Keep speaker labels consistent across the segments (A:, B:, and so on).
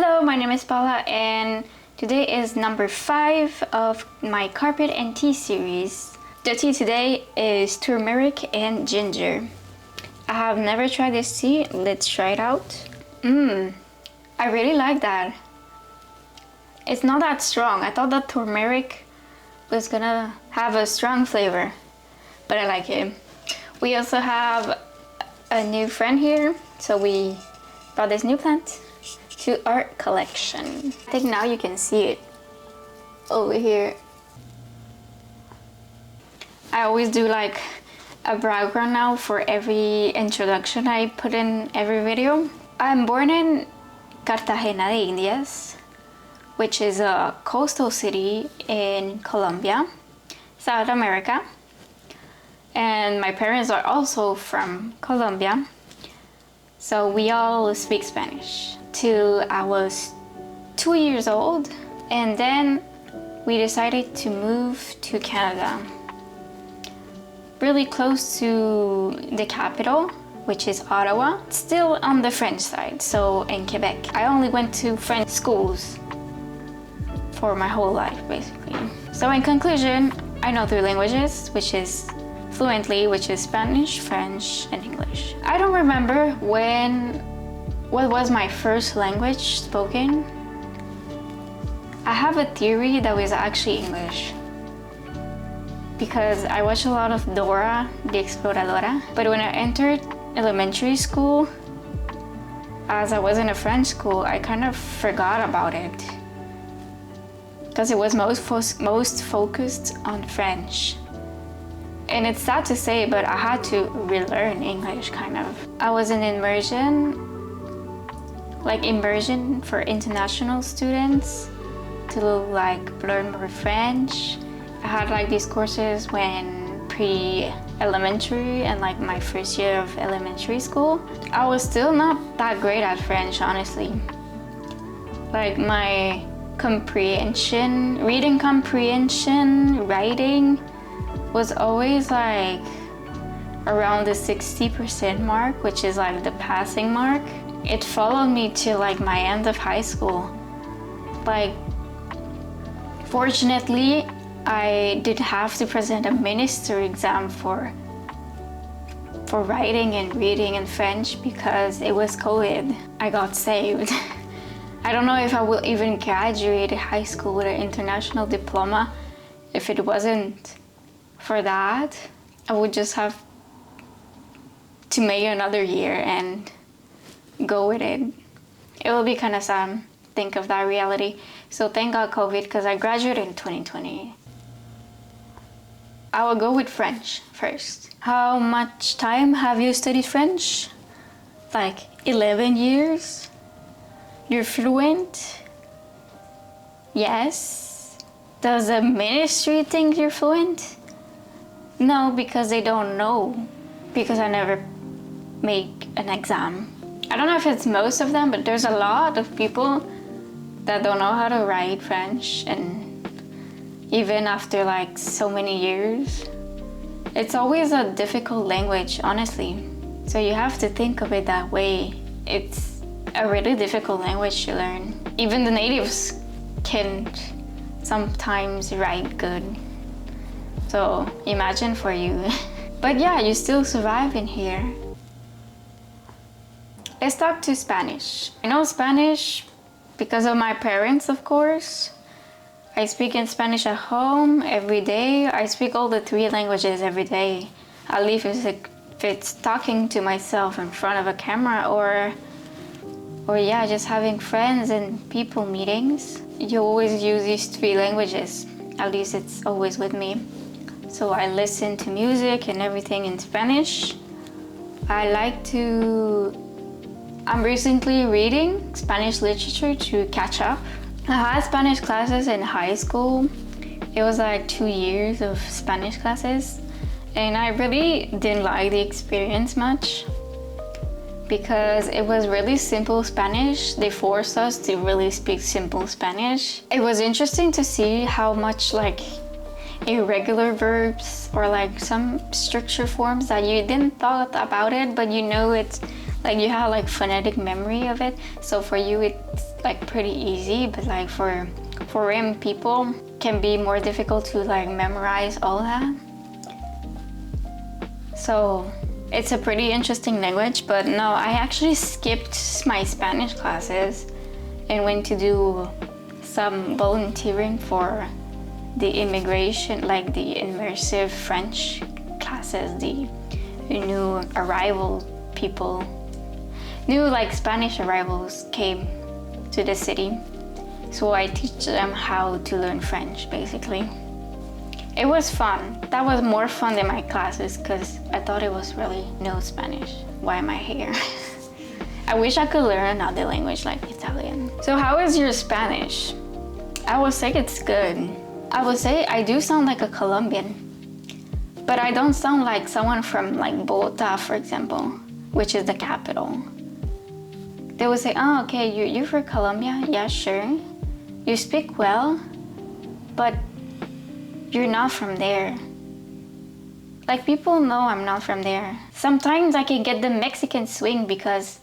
A: Hello, my name is Paula and today is number 5 of my carpet and tea series. The tea today is turmeric and ginger. I have never tried this tea. Let's try it out. I really like that. It's not that strong. I thought that turmeric was gonna have a strong flavor, but I like it. We also have a new friend here, so we brought this new plant to our collection. I think now you can see it over here. I always do like a background now for every introduction I put in every video. I'm born in Cartagena de Indias, which is a coastal city in Colombia, South America. And my parents are also from Colombia, so we all speak Spanish till I was 2 years old, and then we decided to move to Canada, really close to the capital, which is Ottawa, still on the French side, so in Quebec. I only went to French schools for my whole life, basically. So in conclusion, I know 3 languages, which is Spanish, French, and English. I don't remember what was my first language spoken. I have a theory that was actually English, because I watched a lot of Dora the Exploradora. But when I entered elementary school, as I was in a French school, I kind of forgot about it, because it was most focused on French. And it's sad to say, but I had to relearn English, kind of. I was in immersion for international students to learn more French. I had these courses when pre-elementary and my first year of elementary school. I was still not that great at French, honestly. My comprehension, reading comprehension, writing was always around the 60% mark, which is the passing mark. It followed me to my end of high school. Fortunately, I did have to present a minister exam for writing and reading in French because it was COVID. I got saved. I don't know if I will even graduate high school with an international diploma. If it wasn't for that, I would just have to make another year and go with it. It will be kind of sad, think of that reality. So thank God COVID, because I graduated in 2020. I will go with French first. How much time have you studied French? 11 years? You're fluent? Yes. Does the ministry think you're fluent? No, because they don't know, because I never make an exam. I don't know if it's most of them, but there's a lot of people that don't know how to write French, and even after so many years, it's always a difficult language, honestly. So you have to think of it that way. It's a really difficult language to learn. Even the natives can sometimes write good. So imagine for you. But yeah, you still survive in here. Let's talk to Spanish. I know Spanish because of my parents, of course. I speak in Spanish at home every day. I speak all the 3 languages every day. At least if it's talking to myself in front of a camera or yeah, just having friends and people meetings. You always use these 3 languages. At least it's always with me. So I listen to music and everything in Spanish. I'm recently reading Spanish literature to catch up. I had Spanish classes in high school. It was 2 years of Spanish classes. And I really didn't like the experience much, because it was really simple Spanish. They forced us to really speak simple Spanish. It was interesting to see how much irregular verbs or some structure forms that you didn't thought about it, but it's Like you have like phonetic memory of it, so for you it's like pretty easy, but like for foreign people can be more difficult to like memorize all that. So it's a pretty interesting language, but no, I actually skipped my Spanish classes and went to do some volunteering for the immigration, like the immersive French classes, the new arrival people, new like Spanish arrivals came to the city. So I teach them how to learn French, basically. It was fun. That was more fun than my classes because I thought it was really no Spanish. Why am I here? I wish I could learn another language like Italian. So how is your Spanish? I would say it's good. I would say I do sound like a Colombian, but I don't sound like someone from like Bogota, for example, which is the capital. They would say, oh, okay, you're from Colombia? Yeah, sure. You speak well, but you're not from there. Like people know I'm not from there. Sometimes I can get the Mexican swing because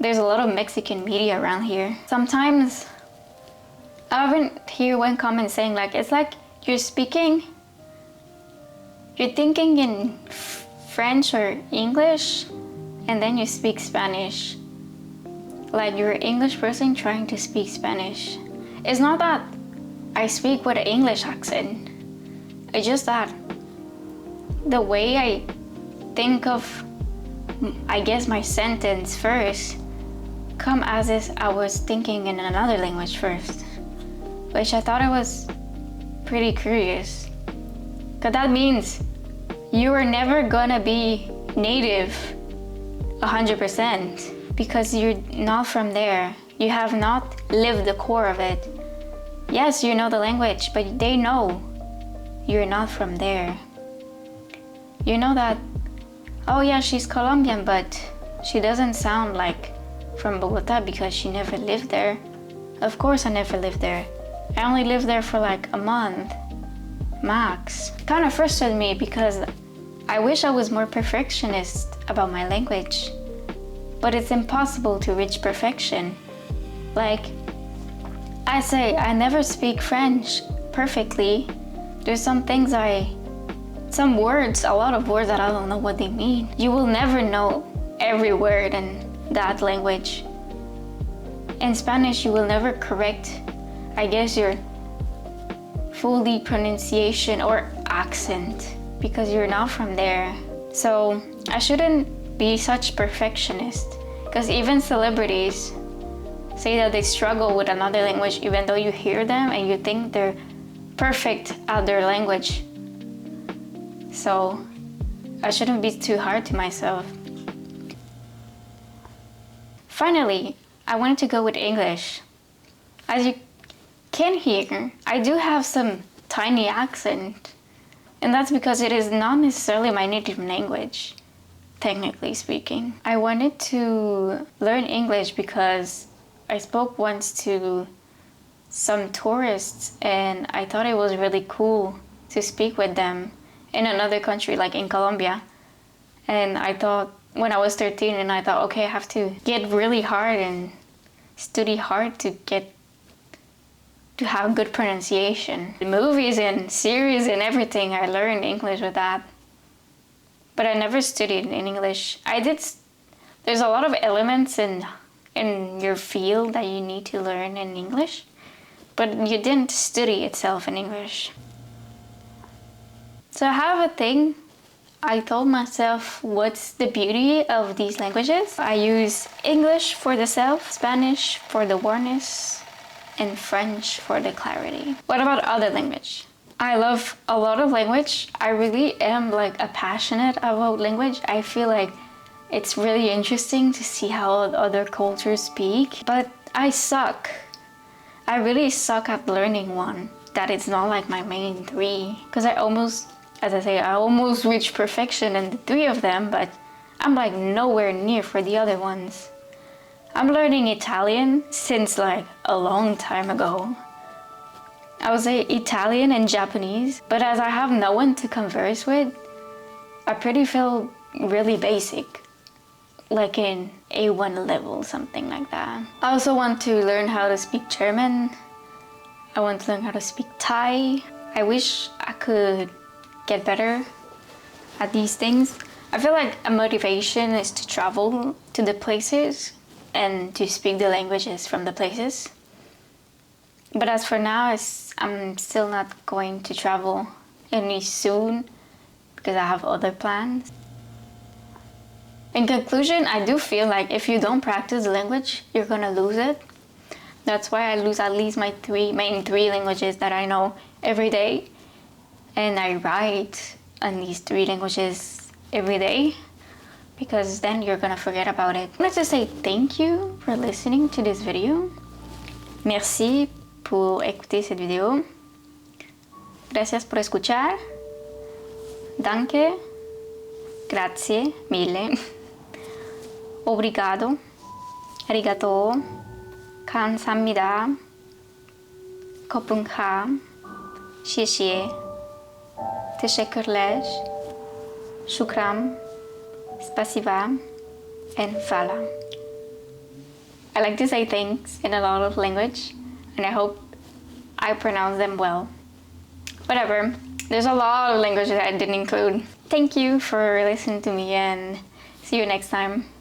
A: there's a lot of Mexican media around here. Sometimes I often hear one comment saying like, it's like you're thinking in French or English and then you speak Spanish. Like you're an English person trying to speak Spanish. It's not that I speak with an English accent. It's just that the way I think of, I guess, my sentence first come as if I was thinking in another language first, which I thought it was pretty curious. Because that means you are never gonna be native 100% because you're not from there. You have not lived the core of it. Yes, you know the language, but they know you're not from there. You know that, oh yeah, she's Colombian, but she doesn't sound like from Bogota because she never lived there. Of course I never lived there. I only lived there for like a month, max. Kind of frustrated me because I wish I was more perfectionist about my language. But it's impossible to reach perfection. Like, I say I never speak French perfectly. There's some things some words, a lot of words that I don't know what they mean. You will never know every word in that language. In Spanish, you will never correct, I guess, your fully pronunciation or accent because you're not from there. So I shouldn't be such perfectionist because even celebrities say that they struggle with another language even though you hear them and you think they're perfect at their language. So I shouldn't be too hard to myself. Finally, I wanted to go with English. As you can hear, I do have some tiny accent, and that's because it is not necessarily my native language, technically speaking. I wanted to learn English because I spoke once to some tourists and I thought it was really cool to speak with them in another country, like in Colombia. And I thought, when I was 13, and I thought, okay, I have to get really hard and study hard to have good pronunciation. The movies and series and everything, I learned English with that. But I never studied in English. There's a lot of elements in your field that you need to learn in English, but you didn't study itself in English. So I have a thing. I told myself, what's the beauty of these languages? I use English for the self, Spanish for the awareness, and French for the clarity. What about other language? I love a lot of language. I really am like a passionate about language. I feel like it's really interesting to see how other cultures speak, but I suck. I really suck at learning one that it's not like my main three, because I almost reached perfection in the three of them, but I'm like nowhere near for the other ones. I'm learning Italian since like a long time ago. I would say Italian and Japanese, but as I have no one to converse with, I pretty feel really basic. like in A1 level, something like that. I also want to learn how to speak German. I want to learn how to speak Thai. I wish I could get better at these things. I feel like a motivation is to travel to the places and to speak the languages from the places. But as for now, I'm still not going to travel any soon because I have other plans. In conclusion, I do feel like if you don't practice the language, you're gonna lose it. That's why I lose at least my main three languages that I know every day. And I write in these three languages every day, because then you're gonna forget about it. I wanted to say thank you for listening to this video. Merci pour écouter cette vidéo. Gracias por escuchar. Danke. Grazie mille. Obrigado. Arigato. 감사합니다. 거punka. 谢谢. Teşekkürler. Shukran. Spasiba. And fala. I like to say thanks in a lot of language, and I hope I pronounce them well. Whatever. There's a lot of languages that I didn't include. Thank you for listening to me, and see you next time.